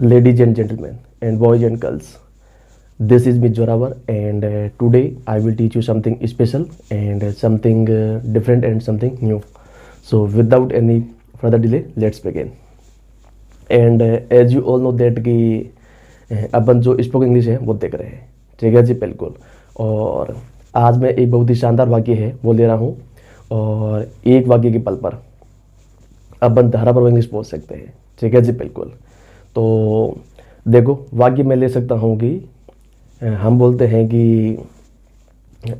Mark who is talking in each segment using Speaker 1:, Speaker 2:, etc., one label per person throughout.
Speaker 1: Ladies and gentlemen, and boys and girls, this is me Joravar, and today I will teach you something special and something different and something new. So, without any further delay, let's begin. And as you all know that कि अपन जो spoken English है वो देख रहे हैं, ठीक है जी, बिल्कुल। और आज मैं एक बहुत ही शानदार वाक्य है वो ले रहा हूँ, और एक वाक्य के बल पर अपन धाराप्रवाह इंग्लिश बोल सकते हैं, ठीक है जी, बिल्कुल। तो देखो, वाक्य मैं ले सकता हूँ कि हम बोलते हैं कि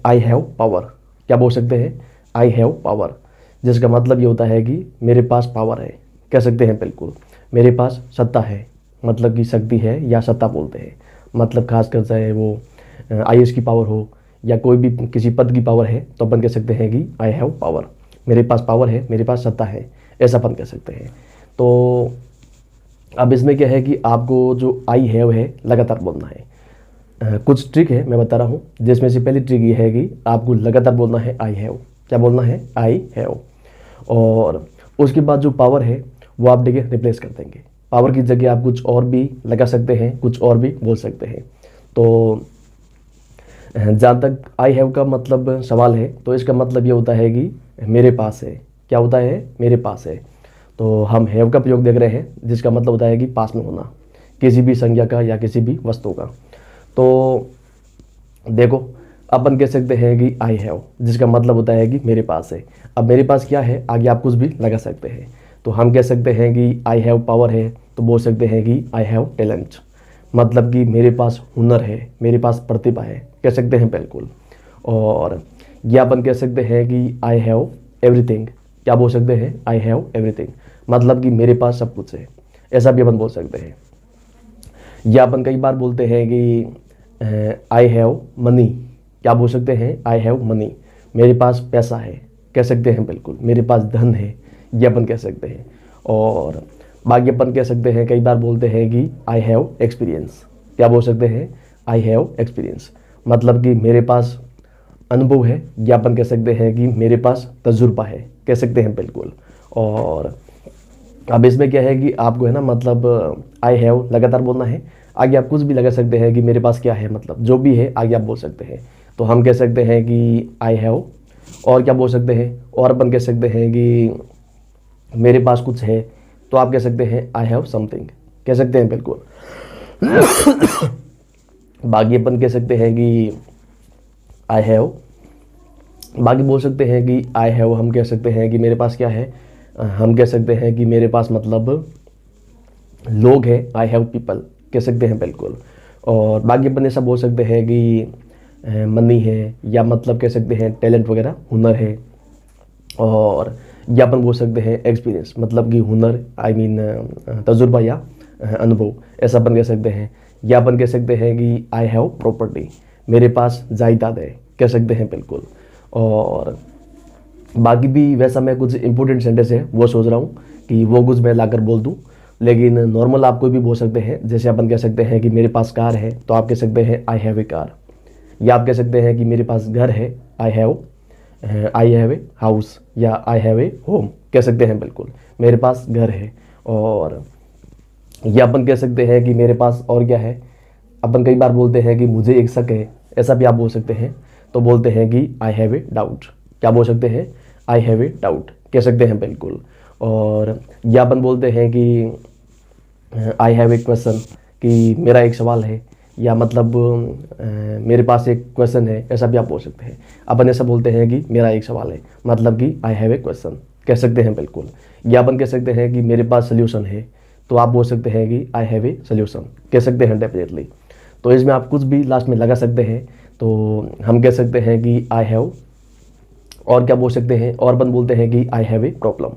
Speaker 1: आई हैव पावर। क्या बोल सकते हैं? आई हैव पावर, जिसका मतलब ये होता है कि मेरे पास पावर है, कह सकते हैं, बिल्कुल। मेरे पास सत्ता है, मतलब कि शक्ति है या सत्ता बोलते हैं, मतलब खासकर चाहे वो आईएएस की पावर हो या कोई भी किसी पद की पावर है, तो अपन कह सकते हैं कि आई हैव पावर, मेरे पास पावर है, मेरे पास सत्ता है, ऐसा अपन कह सकते हैं। तो अब इसमें क्या है कि आपको जो आई हैव है लगातार बोलना है। कुछ ट्रिक है मैं बता रहा हूँ, जिसमें से पहली ट्रिक ये है कि आपको लगातार बोलना है आई हैव। क्या बोलना है? I have. और उसके बाद जो पावर है वो आप देखिए रिप्लेस कर देंगे। पावर की जगह आप कुछ और भी लगा सकते हैं, कुछ और भी बोल सकते हैं। तो जहाँ तक आई हैव का मतलब सवाल है, तो इसका मतलब ये होता है कि मेरे पास है। क्या होता है? मेरे पास है। तो हम हैव का प्रयोग देख रहे हैं, जिसका मतलब होता है कि पास में होना, किसी भी संज्ञा का या किसी भी वस्तु का। तो देखो, अपन कह सकते हैं कि आई हैव, जिसका मतलब होता है कि मेरे पास है। अब मेरे पास क्या है, आगे आप कुछ भी लगा सकते हैं। तो हम कह सकते हैं कि आई हैव पावर है, तो बोल सकते हैं कि आई हैव टैलेंट, मतलब कि मेरे पास हुनर है, मेरे पास प्रतिभा है, कह सकते हैं, बिल्कुल। और यह अपन कह सकते हैं कि आई हैव एवरीथिंग। क्या बोल सकते हैं? आई हैव एवरीथिंग, मतलब कि मेरे पास सब कुछ है, ऐसा भी अपन बोल सकते हैं। या अपन कई बार बोलते हैं कि आई हैव मनी। क्या बोल सकते हैं? आई हैव मनी, मेरे पास पैसा है, कह सकते हैं, बिल्कुल, मेरे पास धन है, ये अपन कह सकते हैं। और बाकी अपन कह सकते हैं, कई बार बोलते हैं कि आई हैव एक्सपीरियंस। क्या बोल सकते हैं? आई हैव एक्सपीरियंस, मतलब कि मेरे पास अनुभव है, या अपन कह सकते हैं कि मेरे पास तजुर्बा है, कह सकते हैं, बिल्कुल। और अब इसमें क्या है कि आपको है ना, मतलब आई हैव लगातार बोलना है। आगे आप कुछ भी लगा सकते हैं कि मेरे पास क्या है, मतलब जो भी है आगे आप बोल सकते हैं। तो हम कह सकते हैं कि आई हैव, और क्या बोल सकते हैं, और अपन कह सकते हैं कि मेरे पास कुछ है, तो आप कह सकते हैं आई हैव समथिंग, कह सकते हैं, बिल्कुल। बाकी अपन कह सकते हैं कि आई हैव, बाकी बोल सकते हैं कि आई हैव, हम कह सकते हैं कि मेरे पास क्या है, हम कह सकते हैं कि मेरे पास मतलब लोग हैं, आई हैव पीपल, कह सकते हैं, बिल्कुल। और बाकी अपन ऐसा बोल सकते हैं कि मनी है, या मतलब कह सकते हैं टैलेंट वगैरह, हुनर है। और या अपन बोल सकते हैं एक्सपीरियंस, मतलब कि हुनर, आई मीन तजुर्बा या अनुभव, ऐसा अपन कह सकते हैं। या अपन कह सकते हैं कि आई हैव प्रॉपर्टी, मेरे पास जायदाद है, कह सकते हैं, बिल्कुल। और बाकी भी वैसा मैं कुछ इंपॉर्टेंट सेंटेंस है वो सोच रहा हूँ कि वो कुछ मैं लाकर बोल दूँ, लेकिन नॉर्मल आप कोई भी बोल सकते हैं। जैसे अपन कह सकते हैं कि मेरे पास कार है, तो आप कह सकते हैं आई हैव ए कार। या आप कह सकते हैं कि मेरे पास घर है, आई हैव ए हाउस, या आई हैव ए होम, कह सकते हैं, बिल्कुल, मेरे पास घर है। और या अपन कह सकते हैं कि मेरे पास और क्या है, अपन कई बार बोलते हैं कि मुझे एक शक है, ऐसा भी आप बोल सकते हैं। तो बोलते हैं कि आई हैव ए डाउट। क्या बोल सकते हैं? आई हैव ए डाउट, कह सकते हैं, बिल्कुल। और या अपन बोलते हैं कि आई हैव ए क्वेश्चन, कि मेरा एक सवाल है, या मतलब मेरे पास एक क्वेश्चन है, ऐसा भी आप बोल सकते हैं। अपन ऐसा बोलते हैं कि मेरा एक सवाल है, मतलब कि आई हैव ए क्वेश्चन, कह सकते हैं, बिल्कुल। या अपन कह सकते हैं कि मेरे पास सोल्यूशन है, तो आप बोल सकते हैं कि आई हैव ए सोल्यूशन, कह सकते हैं, डेफिनेटली। तो इसमें आप कुछ भी लास्ट में लगा सकते हैं। तो हम कह सकते हैं कि आई हैव, और क्या बोल सकते हैं, और अपन बोलते हैं कि आई हैव ए प्रॉब्लम,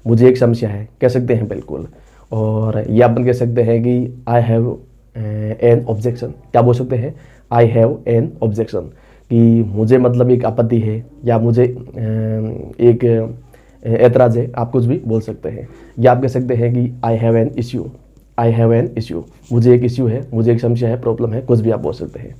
Speaker 1: मुझे एक समस्या है, कह सकते हैं, बिल्कुल। और या अपन कह सकते हैं कि आई हैव एन ऑब्जेक्शन। क्या बोल सकते हैं? आई हैव एन ऑब्जेक्शन, कि मुझे मतलब एक आपत्ति है, या मुझे एक ऐतराज़ है, आप कुछ भी बोल सकते हैं। या आप कह सकते हैं कि I have an issue, I have an issue, मुझे एक इश्यू है, मुझे एक समस्या है, प्रॉब्लम है, कुछ भी आप बोल सकते हैं।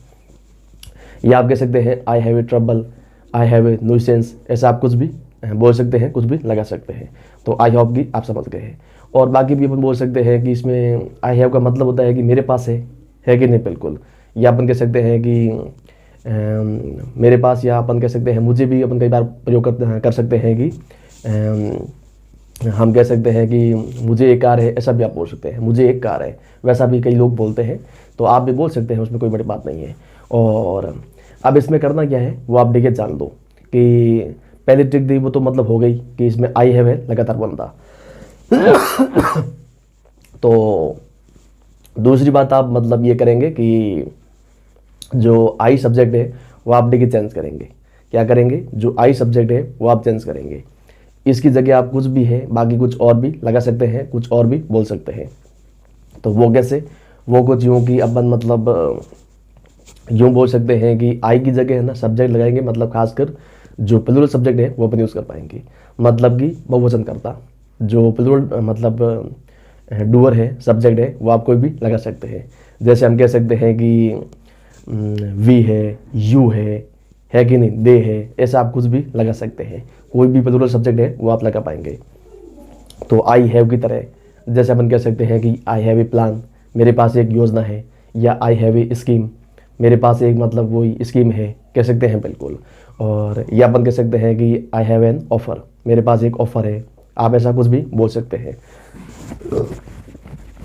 Speaker 1: या आप कह सकते हैं I have a trouble, I have a nuisance, ऐसा आप कुछ भी बोल सकते हैं, कुछ भी लगा सकते हैं। तो आई होप कि आप समझ गए हैं। और बाकी भी अपन बोल सकते हैं कि इसमें आई हैव का मतलब होता है कि मेरे पास है कि नहीं बिल्कुल। या अपन कह सकते हैं कि मेरे पास, या अपन कह सकते हैं मुझे भी अपन कई बार प्रयोग कर सकते हैं कि हम कह सकते हैं कि मुझे एक कार है, ऐसा भी आप बोल सकते हैं, मुझे एक कार है, वैसा भी कई लोग बोलते हैं, तो आप भी बोल सकते हैं, उसमें कोई बड़ी बात नहीं है। और अब इसमें करना क्या है वो आप देखिए जान दो कि पहली ट्रिक दी वो तो मतलब हो गई कि इसमें आई हैव है लगातार बनता। तो दूसरी बात आप मतलब ये करेंगे कि जो आई सब्जेक्ट है वो आप देखिए चेंज करेंगे। क्या करेंगे, जो आई सब्जेक्ट है वो आप चेंज करेंगे। इसकी जगह आप कुछ भी है बाकी कुछ और भी लगा सकते हैं, कुछ और भी बोल सकते हैं। तो वो कैसे, वो कुछ यूँ कि अपन मतलब यूँ बोल सकते हैं कि आई की जगह है ना सब्जेक्ट लगाएंगे, मतलब खासकर जो प्लूरल सब्जेक्ट है वो अपन यूज़ कर पाएंगे। मतलब कि बहुवचन करता, जो प्लूरल मतलब डूअर है, सब्जेक्ट है, वो आप कोई भी लगा सकते हैं। जैसे हम कह सकते हैं कि वी है, यू है कि नहीं, दे है, ऐसा आप कुछ भी लगा सकते हैं। कोई भी प्लूरल सब्जेक्ट है वो आप लगा पाएंगे। तो आई हैव की तरह जैसे अपन कह सकते हैं कि आई हैव ए प्लान, मेरे पास एक योजना है, या आई हैव ए स्कीम, मेरे पास एक मतलब वही स्कीम है, कह सकते हैं बिल्कुल। और या अपन कह सकते हैं कि आई हैव एन ऑफ़र, मेरे पास एक ऑफ़र है, आप ऐसा कुछ भी बोल सकते हैं।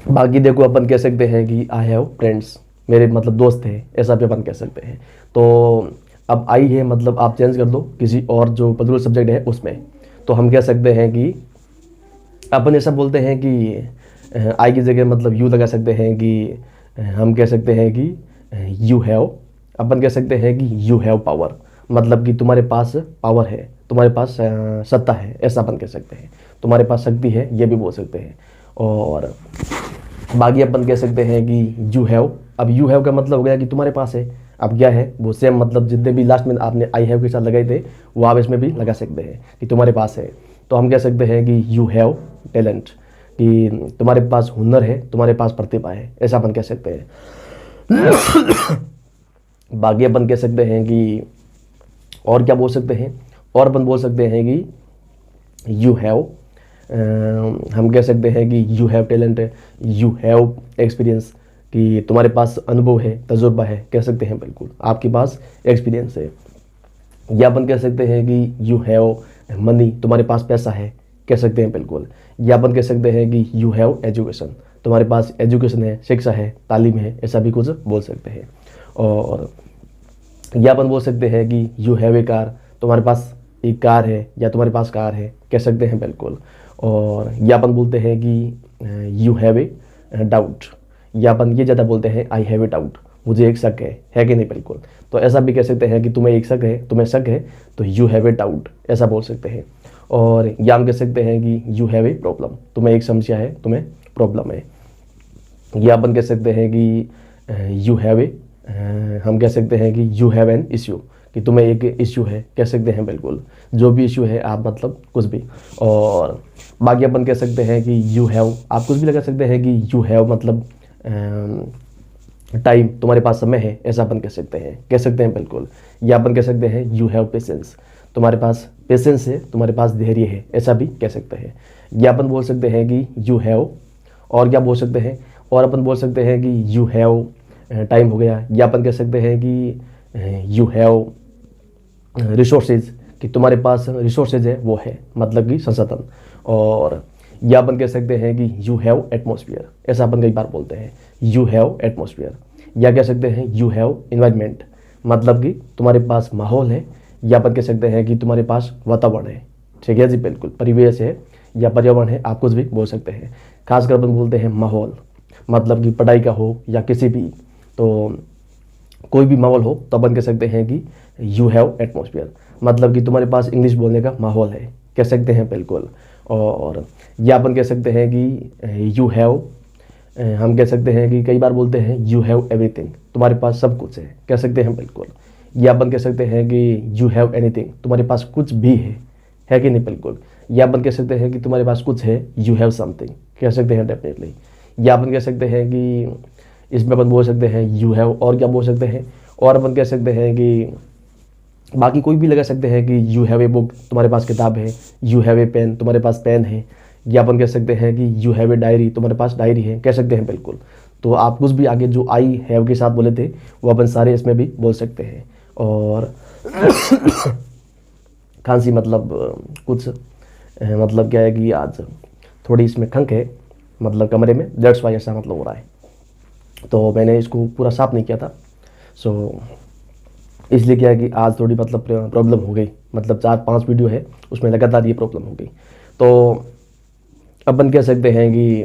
Speaker 1: बाकी देखो अपन कह सकते हैं कि आई हैव फ्रेंड्स, मेरे मतलब दोस्त हैं, ऐसा भी अपन कह सकते हैं। तो अब आई है मतलब आप चेंज कर दो किसी और जो प्लूरल सब्जेक्ट है उसमें। तो हम कह सकते हैं कि अपन ऐसा बोलते हैं कि आई की जगह मतलब यू लगा सकते हैं कि हम कह सकते हैं कि यू हैव, अपन कह सकते हैं कि यू हैव पावर, मतलब कि तुम्हारे पास पावर है, तुम्हारे पास सत्ता है, ऐसा अपन कह सकते हैं। तुम्हारे पास शक्ति है, ये भी बोल सकते हैं। और बाकी अपन कह सकते हैं कि यू हैव, अब यू हैव का मतलब हो गया कि तुम्हारे पास है। अब क्या है वो सेम मतलब जितने भी लास्ट में आपने आई हैव के साथ लगाए थे वो आप इसमें भी लगा सकते हैं कि तुम्हारे पास है। तो हम कह सकते हैं कि यू हैव टैलेंट, कि तुम्हारे पास हुनर है, तुम्हारे पास प्रतिभा है, ऐसा अपन कह सकते हैं। बाकी अपन कह सकते हैं कि और क्या बोल सकते हैं, और अपन बोल सकते हैं कि यू हैव, हम कह सकते हैं कि यू हैव टैलेंट है, यू हैव एक्सपीरियंस, कि तुम्हारे पास अनुभव है, तजुर्बा है, कह सकते हैं बिल्कुल, आपके पास एक्सपीरियंस है। या अपन कह सकते हैं कि यू हैव मनी, तुम्हारे पास पैसा है, कह सकते हैं बिल्कुल। या अपन कह सकते हैं कि यू हैव एजुकेशन, तुम्हारे पास एजुकेशन है, शिक्षा है, तालीम है, ऐसा भी कुछ बोल सकते हैं। और या अपन बोल सकते हैं कि यू हैव ए कार, तुम्हारे पास एक कार है, या तुम्हारे पास कार है, कह सकते हैं बिल्कुल। और या अपन बोलते हैं कि यू हैव ए डाउट, या अपन ये ज़्यादा बोलते हैं आई हैव ए डाउट, मुझे एक शक है कि नहीं बिल्कुल। तो ऐसा भी कह सकते हैं कि तुम्हें एक शक है, तुम्हें शक है, तो यू हैव ए डाउट, ऐसा बोल सकते हैं। और या हम कह सकते हैं कि यू हैव ए प्रॉब्लम, तुम्हें एक समस्या है, तुम्हें प्रॉब्लम है। या अपन कह सकते हैं कि यू हैव ए, हम कह सकते हैं कि यू हैव एन इश्यू, कि तुम्हें एक इश्यू है, कह सकते हैं बिल्कुल। जो भी इश्यू है आप मतलब कुछ भी। और बाकी अपन कह सकते हैं कि यू हैव, आप कुछ भी लगा सकते हैं कि यू हैव मतलब टाइम, तुम्हारे पास समय है, ऐसा अपन कह सकते हैं बिल्कुल। या अपन कह सकते हैं यू हैव पेशेंस, तुम्हारे पास पेशेंस है, तुम्हारे पास धैर्य है, ऐसा भी कह सकते हैं। या अपन बोल सकते हैं कि यू हैव, और क्या बोल सकते हैं, और अपन बोल सकते हैं कि यू हैव टाइम हो गया। या अपन कह सकते हैं कि यू हैव रिसोर्सेज, कि तुम्हारे पास रिसोर्सेज है, वो है मतलब कि संसाधन। और या अपन कह सकते हैं कि यू हैव एटमॉस्फेयर, ऐसा अपन कई बार बोलते हैं, यू हैव एटमॉस्फेयर। या कह सकते हैं यू हैव इन्वायरमेंट, मतलब कि तुम्हारे पास माहौल है। या अपन कह सकते हैं कि तुम्हारे पास वातावरण है, ठीक है जी बिल्कुल, परिवेश है या पर्यावरण है, आप कुछ भी बोल सकते हैं। खासकर अपन बोलते हैं माहौल, मतलब कि पढ़ाई का हो या किसी भी, तो कोई भी माहौल हो तो अपन कह सकते हैं कि यू हैव एटमॉस्फेयर, मतलब कि तुम्हारे पास इंग्लिश बोलने का माहौल है, कह सकते हैं बिल्कुल। और या अपन कह सकते हैं कि यू हैव, हम कह सकते हैं कि कई बार बोलते हैं यू हैव एवरीथिंग, तुम्हारे पास सब कुछ है, कह सकते हैं बिल्कुल। या अपन कह सकते हैं कि यू हैव एनीथिंग, तुम्हारे पास कुछ भी है कि नहीं बिल्कुल। या अपन कह सकते हैं कि तुम्हारे पास कुछ है, यू हैव समथिंग, कह सकते हैं डेफिनेटली। या अपन कह सकते हैं कि इसमें अपन बोल सकते हैं यू हैव, और क्या बोल सकते हैं, और अपन कह सकते हैं कि बाकी कोई भी लगा सकते हैं कि यू हैव ए बुक, तुम्हारे पास किताब है, यू हैव ए पेन, तुम्हारे पास पेन है, या अपन कह सकते हैं कि यू हैव ए डायरी, तुम्हारे पास डायरी है, कह सकते हैं बिल्कुल। तो आप कुछ भी आगे जो आई हैव के साथ बोले थे वो अपन सारे इसमें भी बोल सकते हैं। और खांसी मतलब कुछ मतलब क्या है कि आज थोड़ी इसमें खंक है, मतलब कमरे में, दैट्स वाई ऐसा मतलब हो रहा है। तो मैंने इसको पूरा साफ नहीं किया था, सो इसलिए क्या है कि आज थोड़ी मतलब प्रॉब्लम हो गई, मतलब 4-5 वीडियो है उसमें लगातार ये प्रॉब्लम हो गई। तो अपन कह सकते हैं कि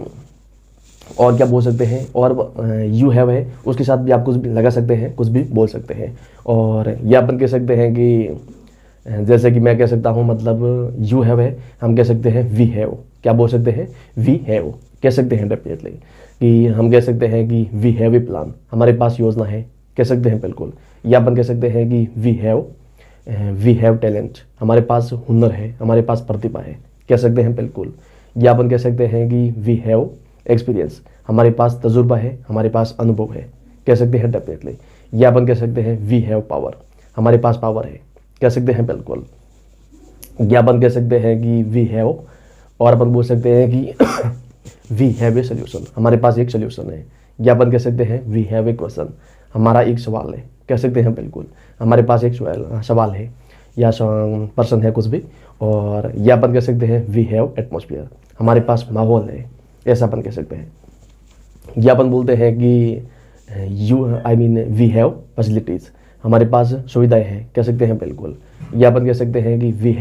Speaker 1: और क्या बोल सकते हैं, और यू हैव है उसके साथ भी आप कुछ भी लगा सकते हैं, कुछ भी बोल सकते हैं। और या अपन कह सकते हैं कि जैसे कि मैं कह सकता हूँ, मतलब यू हैव है, हम कह सकते हैं वी हैव, क्या बोल सकते हैं, वी हैव कह सकते हैं डेफिनेटली। कि हम कह सकते हैं कि वी हैव ए प्लान, हमारे पास योजना है, कह सकते हैं बिल्कुल। या अपन कह सकते हैं कि वी हैव टैलेंट, हमारे पास हुनर है, हमारे पास प्रतिभा है, कह सकते हैं बिल्कुल। या अपन कह सकते हैं कि वी हैव एक्सपीरियंस, हमारे पास तजुर्बा है, हमारे पास अनुभव है, कह सकते हैं डेफिनेटली। या अपन कह सकते हैं वी हैव पावर, हमारे पास पावर है, कह सकते हैं बिल्कुल। या अपन कह सकते हैं कि वी हैव, और अपन बोल सकते हैं कि वी हैव ए सोल्यूशन, हमारे पास एक सोल्यूशन है। या अपन कह सकते हैं वी हैव ए क्वेश्चन, हमारा एक सवाल है, कह सकते हैं बिल्कुल, हमारे पास एक सवाल है या पर्सन है कुछ भी। और या अपन कह सकते हैं वी हैव एटमॉस्फेयर, हमारे पास माहौल है, ऐसा अपन कह सकते हैं। या अपन बोलते हैं कि वी हैव फैसिलिटीज़, हमारे पास सुविधाएं हैं, कह सकते हैं बिल्कुल। या अपन कह सकते हैं कि वी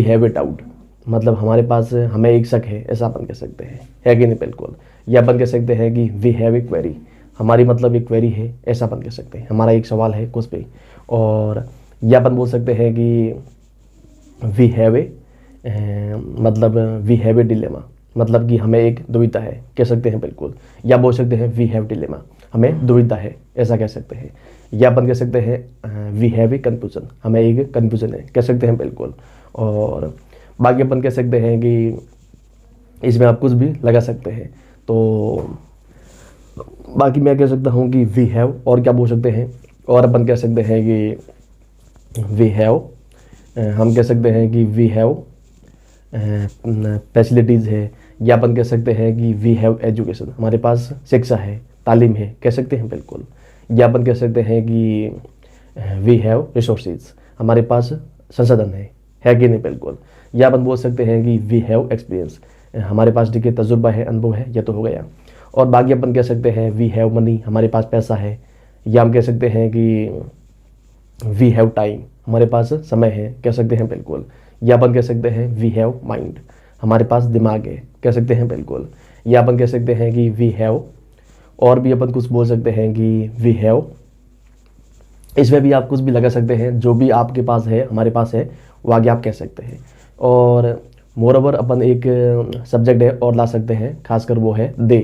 Speaker 1: हैव ए डाउट, मतलब हमारे पास हमें एक शक है, ऐसा अपन कह सकते हैं, है कि नहीं बिल्कुल। या अपन कह सकते हैं कि वी हैव ए क्वेरी, हमारी मतलब एक क्वेरी है, ऐसा अपन कह सकते हैं, हमारा एक सवाल है कुछ भी। और या अपन बोल सकते हैं कि वी हैव ए डिलेमा, मतलब कि हमें एक दुविधा है, कह सकते हैं बिल्कुल। या बोल सकते हैं वी हैव डिलेमा, हमें दुविधा है, ऐसा कह सकते हैं। या अपन कह सकते हैं वी हैव ए कन्फ्यूजन, हमें एक कन्फ्यूजन है, कह सकते हैं बिल्कुल। और बाकी अपन कह सकते हैं कि इसमें आप कुछ भी लगा सकते हैं। तो बाकी मैं कह सकता हूँ कि वी हैव, और क्या बोल सकते हैं, और अपन कह सकते हैं कि वी हैव, हम कह सकते हैं कि वी हैव फैसिलिटीज़ है। या अपन कह सकते हैं कि वी हैव एजुकेशन, हमारे पास शिक्षा है, तालीम है, कह सकते हैं बिल्कुल। या अपन कह सकते हैं कि वी हैव रिसोर्सेज, हमारे पास संसाधन है कि नहीं बिल्कुल। या अपन बोल सकते हैं कि वी हैव एक्सपीरियंस, हमारे पास देखिए तजुर्बा है, अनुभव है, यह तो हो गया। और बाकी अपन कह सकते हैं वी हैव मनी, हमारे पास पैसा है। या हम कह सकते हैं कि वी हैव टाइम, हमारे पास समय है, कह सकते हैं बिल्कुल। या अपन कह सकते हैं वी हैव माइंड, हमारे पास दिमाग है, कह सकते हैं बिल्कुल। या अपन कह सकते हैं कि वी हैव, और भी अपन कुछ बोल सकते हैं कि वी हैव, इसमें भी आप कुछ भी लगा सकते हैं, जो भी आपके पास है, हमारे पास है, वो आगे आप कह सकते हैं। और मोरओवर अपन एक सब्जेक्ट है और ला सकते हैं, खासकर वो है दे,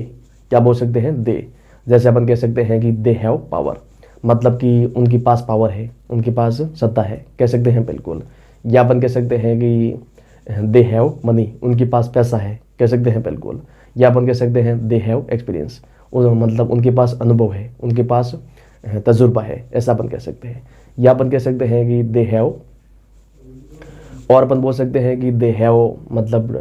Speaker 1: क्या बोल सकते हैं, दे। जैसे अपन कह सकते हैं कि दे हैव पावर, मतलब कि उनके पास पावर है, उनके पास सत्ता है, कह सकते हैं बिल्कुल। या अपन कह सकते हैं कि दे हैव मनी, उनके पास पैसा है, कह सकते हैं बिल्कुल। या अपन कह सकते हैं दे हैव एक्सपीरियंस, मतलब उनके पास अनुभव है, उनके पास तजुर्बा है, ऐसा अपन कह सकते हैं। या अपन कह सकते हैं कि दे हैव, और अपन बोल सकते हैं कि दे हैव मतलब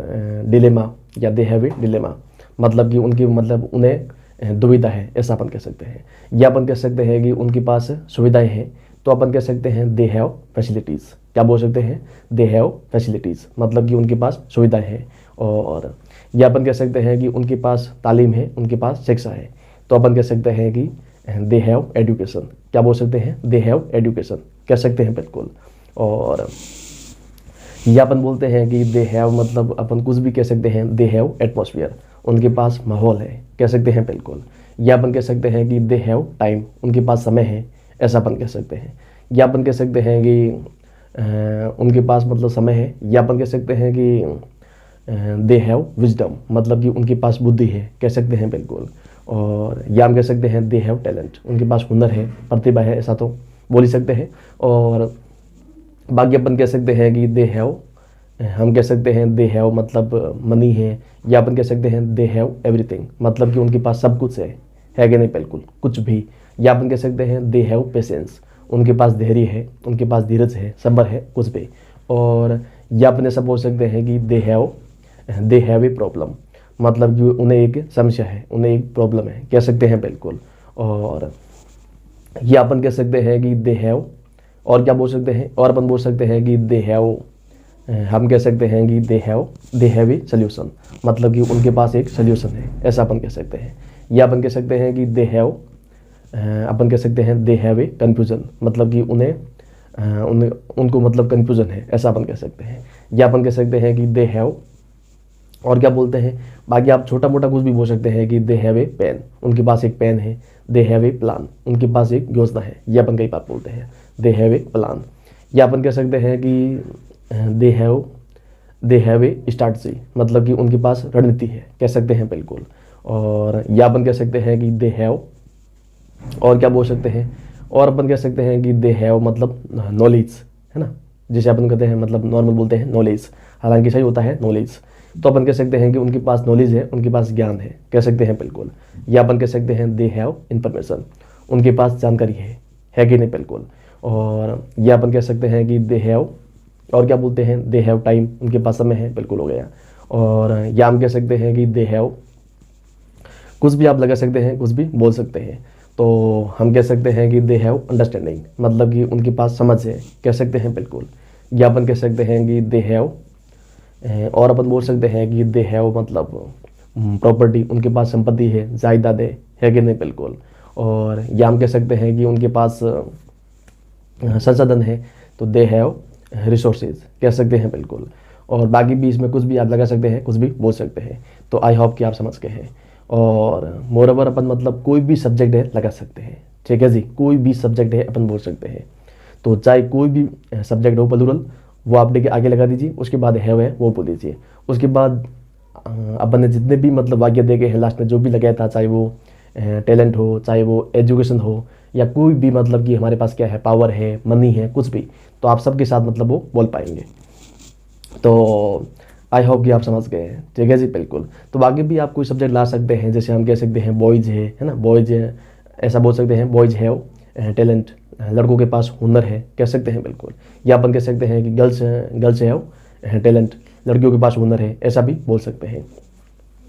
Speaker 1: डिलेमा, या दे हैव ए डिलेमा, मतलब कि उनकी मतलब उन्हें दुविधा है, ऐसा अपन कह सकते हैं। या अपन कह सकते हैं कि उनके पास सुविधाएं हैं, तो अपन कह सकते हैं दे हैव फैसिलिटीज़, क्या बोल सकते हैं, दे हैव फैसिलिटीज़, मतलब कि उनके पास सुविधाएं हैं। और या अपन कह सकते हैं कि उनके पास तालीम है, उनके पास शिक्षा है, तो अपन कह सकते हैं कि दे हैव एजुकेशन, क्या बोल सकते हैं, दे हैव एजुकेशन, कह सकते हैं बिल्कुल। और या अपन बोलते हैं कि दे हैव, मतलब अपन कुछ भी कह सकते हैं, दे हैव एटमॉस्फेयर, उनके पास माहौल है, कह सकते हैं बिल्कुल। या अपन कह सकते हैं कि दे हैव टाइम, उनके पास समय है, ऐसा अपन कह सकते हैं। या अपन कह सकते हैं कि उनके पास मतलब समय है। या अपन कह सकते हैं कि दे हैव विजडम, मतलब कि उनके पास बुद्धि है, कह सकते हैं बिल्कुल। और या हम कह सकते हैं दे हैव टैलेंट, उनके पास हुनर है, प्रतिभा है, ऐसा तो बोल ही सकते हैं। और बाकी अपन कह सकते हैं कि दे हैव, हम कह सकते हैं दे हैव मतलब मनी है। या अपन कह सकते हैं दे हैव एवरीथिंग, मतलब कि उनके पास सब कुछ है कि नहीं बिल्कुल, कुछ भी। या अपन कह सकते हैं दे हैव पेशेंस, उनके पास धैर्य है, उनके पास धीरज है, सब्र है, कुछ भी। और या अपने सब बोल सकते हैं कि they have they have a problem, मतलब कि उन्हें एक समस्या है, उन्हें एक प्रॉब्लम है, कह सकते हैं बिल्कुल। और ये अपन कह सकते हैं कि दे हैव, और क्या बोल सकते हैं, और अपन बोल सकते हैं कि दे हैव, हम कह सकते हैं कि दे हैव ए सोल्यूशन, मतलब कि उनके पास एक सोल्यूशन है, ऐसा अपन कह सकते हैं। या अपन कह सकते हैं कि दे हैव, अपन कह सकते हैं दे हैव ए कन्फ्यूजन, मतलब कि उनको मतलब कन्फ्यूजन है, ऐसा अपन कह सकते हैं। या अपन कह सकते हैं कि दे हैव, और क्या बोलते हैं, बाकी आप छोटा मोटा कुछ भी बोल सकते हैं कि दे हैव ए पेन, उनके पास एक पेन है। दे हैव ए प्लान, उनके पास एक योजना है, ये अपन कई बार बोलते हैं, दे हैव ए प्लान। या अपन कह सकते हैं कि दे हैव ए स्ट्रैटेजी, मतलब कि उनके पास रणनीति है, कह सकते हैं बिल्कुल। और या अपन कह सकते हैं कि दे हैव, और क्या बोल सकते हैं, और अपन कह सकते हैं कि दे हैव मतलब नॉलेज, है ना, जिसे अपन कहते हैं मतलब नॉर्मल बोलते हैं नॉलेज, हालांकि सही होता है नॉलेज। तो अपन कह सकते हैं कि उनके पास नॉलेज है, उनके पास ज्ञान है, कह सकते हैं बिल्कुल। या अपन कह सकते हैं दे हैव इन्फॉर्मेशन, उनके पास जानकारी है कि नहीं बिल्कुल। और या अपन कह सकते हैं कि दे हैव, और क्या बोलते हैं, दे हैव टाइम, उनके पास समय है, बिल्कुल हो गया। और या हम कह सकते हैं कि दे हैव, कुछ भी आप लगा सकते हैं, कुछ भी बोल सकते हैं। तो हम कह सकते हैं कि दे हैव अंडरस्टैंडिंग, मतलब कि उनके पास समझ है, कह सकते हैं बिल्कुल। या अपन कह सकते हैं कि दे हैव, और अपन बोल सकते हैं कि दे हैव मतलब प्रॉपर्टी, उनके पास संपत्ति है, जायदाद है कि नहीं बिल्कुल। और या हम कह सकते हैं कि उनके पास संसाधन है, तो दे हैव रिसोर्सेज, कह सकते हैं बिल्कुल। और बाकी भी इसमें कुछ भी आप लगा सकते हैं, कुछ भी बोल सकते हैं। तो आई होप कि आप समझ गए हैं। और मोरओवर अपन मतलब कोई भी सब्जेक्ट है लगा सकते हैं, ठीक है जी, कोई भी सब्जेक्ट है अपन बोल सकते हैं। तो चाहे कोई भी सब्जेक्ट हो प्लूरल, वो आप लेके आगे लगा दीजिए, उसके बाद हैव है वो बोल दीजिए। उसके बाद अपन ने जितने भी मतलब वाक्य देखे हैं लास्ट में जो भी लगाया था, चाहे वो टैलेंट हो, चाहे वो एजुकेशन हो, या कोई भी मतलब कि हमारे पास क्या है, पावर है, मनी है, कुछ भी, तो आप सबके साथ मतलब वो बोल पाएंगे। तो आई होप कि आप समझ गए हैं, ठीक है जी बिल्कुल। तो बाकी भी आप कोई सब्जेक्ट ला सकते हैं, जैसे हम कह सकते हैं बॉयज़ है ना, बॉयज़ ऐसा बोल सकते हैं, बॉयज़ हैव टैलेंट, लड़कों के पास हुनर है, कह सकते हैं बिल्कुल। या अपन कह सकते हैं कि गर्ल्स हैव टैलेंट, लड़कियों के पास हुनर है, ऐसा भी बोल सकते हैं।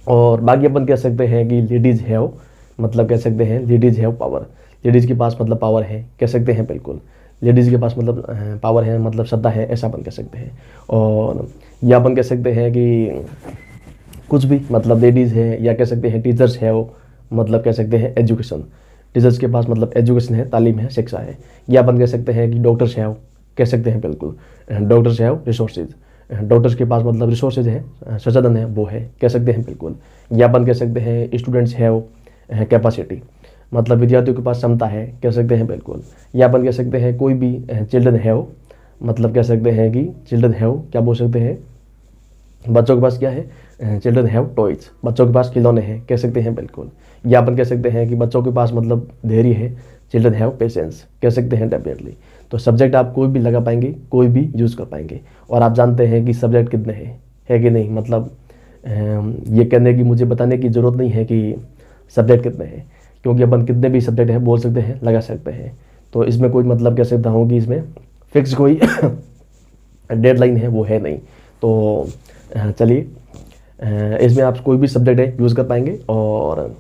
Speaker 1: और बाकी अपन कह सकते हैं कि लेडीज़ हैव, मतलब कह सकते हैं लेडीज़ हैव पावर, लेडीज़ के पास मतलब पावर है, कह सकते हैं बिल्कुल। लेडीज़ के पास मतलब पावर है, मतलब श्रद्धा है, ऐसा अपन कह सकते हैं। और या अपन कह सकते हैं कि कुछ भी मतलब लेडीज़ है, या कह सकते हैं टीचर्स है वो, मतलब कह सकते हैं एजुकेशन, टीचर्स के पास मतलब एजुकेशन है, तालीम है, शिक्षा है। या अपन कह सकते हैं कि डॉक्टर्स है वो, कह सकते हैं बिल्कुल। डॉक्टर्स है रिसोर्सेज, डॉक्टर्स के पास मतलब रिसोर्सेज है, संसाधन है, वो है, कह सकते हैं बिल्कुल। या अपन कह सकते हैं स्टूडेंट्स है वो कैपेसिटी, मतलब विद्यार्थियों के पास क्षमता है, कह सकते हैं बिल्कुल। या अपन कह सकते हैं कोई भी चिल्ड्रन है वो, मतलब कह सकते हैं कि चिल्ड्रन है वो, क्या बोल सकते हैं, बच्चों के पास क्या है, चिल्ड्रन हैव टॉयज, बच्चों के पास खिलौने हैं, कह सकते हैं बिल्कुल। या अपन कह सकते हैं कि बच्चों के पास मतलब धैर्य है, चिल्ड्रन हैव पेशेंस, कह सकते हैं डेफिनेटली। तो सब्जेक्ट आप कोई भी लगा पाएंगे, कोई भी यूज़ कर पाएंगे। और आप जानते हैं कि सब्जेक्ट कितने हैं, है कि नहीं, मतलब ये कहने की, मुझे बताने की ज़रूरत नहीं है कि सब्जेक्ट कितने हैं, क्योंकि अपन कितने भी सब्जेक्ट हैं बोल सकते हैं, लगा सकते हैं। तो इसमें कोई मतलब कह सकता हूँ कि इसमें फिक्स कोई डेडलाइन है वो है नहीं। तो चलिए, इसमें आप कोई भी सब्जेक्ट है यूज़ कर पाएंगे। और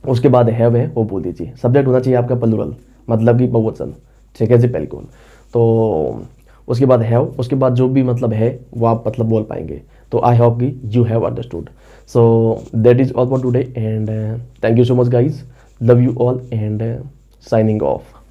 Speaker 1: उसके बाद हैव है वो बोल दीजिए। सब्जेक्ट होना चाहिए आपका प्लूरल, मतलब कि बहुवचन, ठीक है जी बिल्कुल। तो उसके बाद हैव, उसके बाद जो भी मतलब है वो आप मतलब बोल पाएंगे। तो आई होप कि you have understood. So that is all for today and thank you so much guys, love you all and signing off.